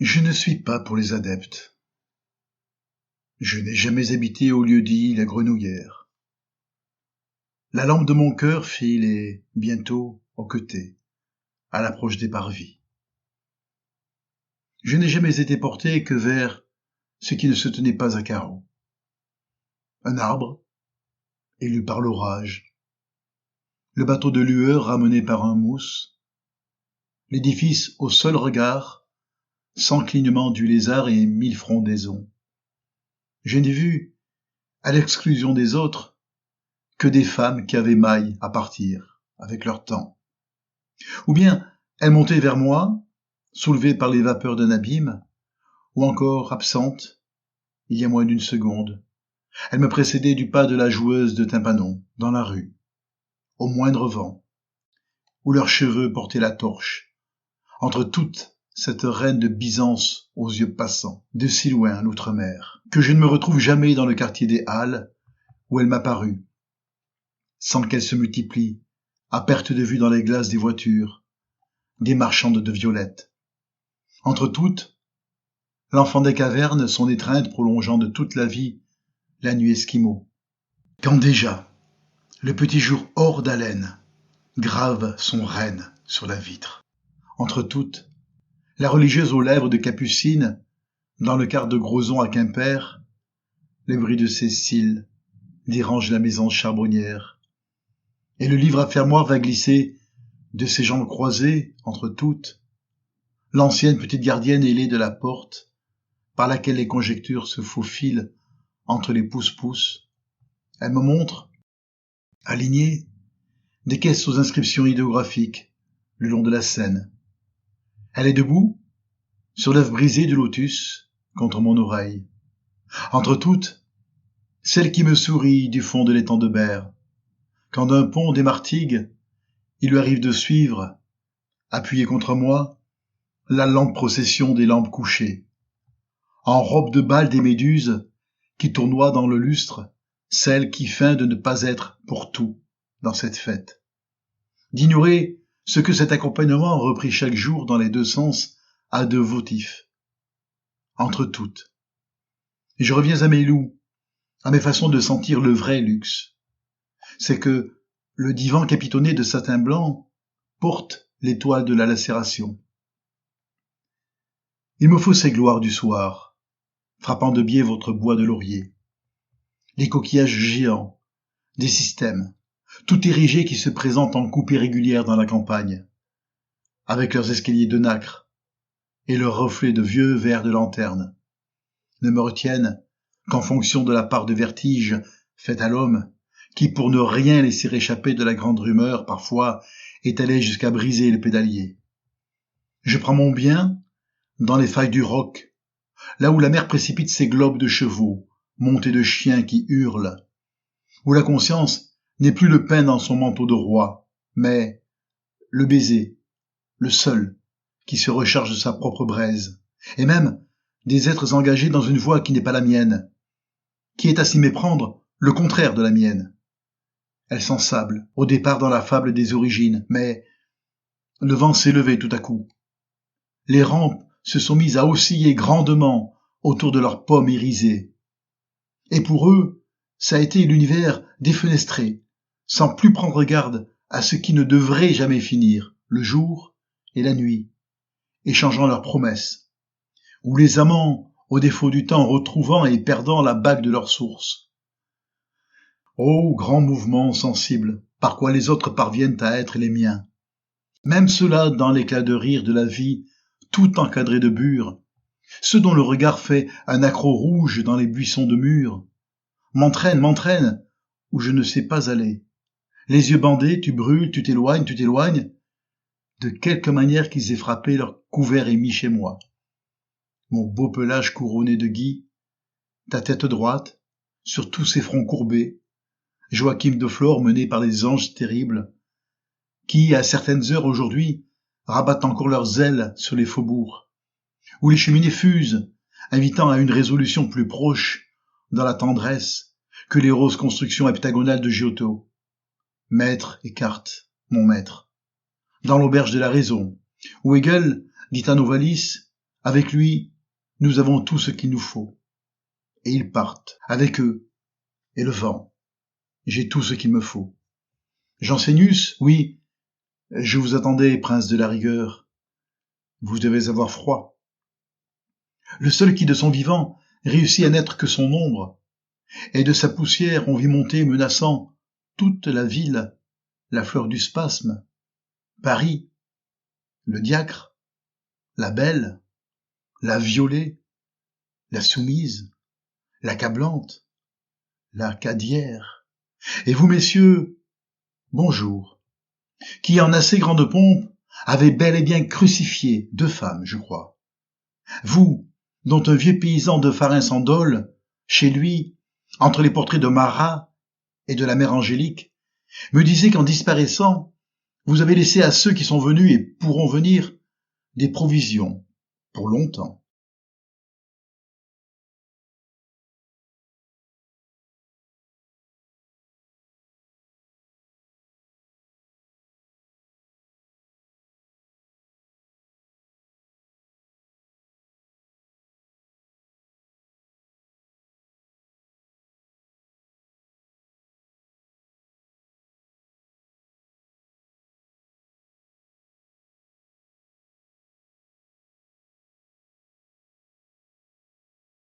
Je ne suis pas pour les adeptes. Je n'ai jamais habité au lieu-dit la Grenouillère. La lampe de mon cœur file et, bientôt, hoquetée, à l'approche des parvis. Je n'ai jamais été porté que vers ce qui ne se tenait pas à carreaux. Un arbre, élu par l'orage, le bateau de lueur ramené par un mousse, l'édifice au seul regard, sans clignement du lézard et 1000 frondaisons. Je n'ai vu, à l'exclusion des autres, que des femmes qui avaient maille à partir avec leur temps. Ou bien elles montaient vers moi, soulevées par les vapeurs d'un abîme, ou encore absentes, il y a moins d'une seconde. Elles me précédaient du pas de la joueuse de tympanon, dans la rue, au moindre vent, où leurs cheveux portaient la torche, entre toute cette reine de Byzance aux yeux passants, de si loin l'outre-mer, que je ne me retrouve jamais dans le quartier des Halles, où elle m'apparut, sans qu'elle se multiplie, à perte de vue dans les glaces des voitures, des marchandes de violettes. Entre toutes, l'enfant des cavernes, son étreinte prolongeant de toute la vie la nuit esquimau. Quand déjà, le petit jour hors d'haleine grave son règne sur la vitre. Entre toutes, la religieuse aux lèvres de capucine, dans le quart de Grozon à Quimper, le bruit de ses cils dérange la maison charbonnière. Et le livre à fermoir va glisser de ses jambes croisées, entre toutes, l'ancienne petite gardienne ailée de la porte, par laquelle les conjectures se faufilent entre les pousse-pousse. Elle me montre, alignées, des caisses aux inscriptions idéographiques, le long de la Seine. Elle est debout, sur l'œuf brisé du lotus, contre mon oreille. Entre toutes, celle qui me sourit du fond de l'étang de Berre, quand d'un pont des Martigues, il lui arrive de suivre, appuyée contre moi, la lente procession des lampes couchées, en robe de bal des méduses qui tournoient dans le lustre, celle qui feint de ne pas être pour tout dans cette fête, d'ignorer ce que cet accompagnement repris chaque jour dans les deux sens a de votif. Entre toutes. Et je reviens à mes loups, à mes façons de sentir le vrai luxe. C'est que le divan capitonné de satin blanc porte l'étoile de la lacération. Il me faut ces gloires du soir, frappant de biais votre bois de laurier. Les coquillages géants, des systèmes, tout érigés qui se présentent en coupe irrégulière dans la campagne, avec leurs escaliers de nacre et leurs reflets de vieux verres de lanterne, ne me retiennent qu'en fonction de la part de vertige faite à l'homme, qui, pour ne rien laisser échapper de la grande rumeur, parfois, est allé jusqu'à briser le pédalier. Je prends mon bien dans les failles du roc, là où la mer précipite ses globes de chevaux, montés de chiens qui hurlent, où la conscience n'est plus le pain dans son manteau de roi, mais le baiser, le seul, qui se recharge de sa propre braise, et même des êtres engagés dans une voie qui n'est pas la mienne, qui est à s'y méprendre le contraire de la mienne. Elle s'ensable, au départ dans la fable des origines, mais le vent s'est levé tout à coup. Les rampes se sont mises à osciller grandement autour de leurs pommes irisées. Et pour eux, ça a été l'univers défenestré, sans plus prendre garde à ce qui ne devrait jamais finir, le jour et la nuit, échangeant leurs promesses, ou les amants, au défaut du temps, retrouvant et perdant la bague de leur source. Ô grand mouvement sensible, par quoi les autres parviennent à être les miens. Même ceux-là, dans l'éclat de rire de la vie, tout encadré de bure, ceux dont le regard fait un accroc rouge dans les buissons de murs, m'entraînent, où je ne sais pas aller. Les yeux bandés, tu brûles, tu t'éloignes, de quelque manière qu'ils aient frappé leur couvert émis chez moi. Mon beau pelage couronné de gui, ta tête droite, sur tous ces fronts courbés, Joachim de Flore mené par les anges terribles, qui, à certaines heures aujourd'hui, rabattent encore leurs ailes sur les faubourgs, où les cheminées fusent, invitant à une résolution plus proche, dans la tendresse, que les roses constructions heptagonales de Giotto. Maître écarte, mon maître. Dans l'auberge de la raison, où Hegel dit à Novalis, Avec lui, nous avons tout ce qu'il nous faut. Et ils partent, avec eux, et le vent. J'ai tout ce qu'il me faut. Jansénus, oui, je vous attendais, prince de la rigueur. Vous devez avoir froid. Le seul qui, de son vivant, réussit à n'être que son ombre, et de sa poussière on vit monter menaçant toute la ville, la fleur du spasme, Paris, le diacre, la belle, la violée, la soumise, l'accablante, la cadière. Et vous, messieurs, bonjour, qui en assez grande pompe avez bel et bien crucifié 2 femmes, je crois. Vous, dont un vieux paysan de Farin-Sandol, chez lui, entre les portraits de Marat et de la mère Angélique, me disait qu'en disparaissant, vous avez laissé à ceux qui sont venus et pourront venir des provisions pour longtemps.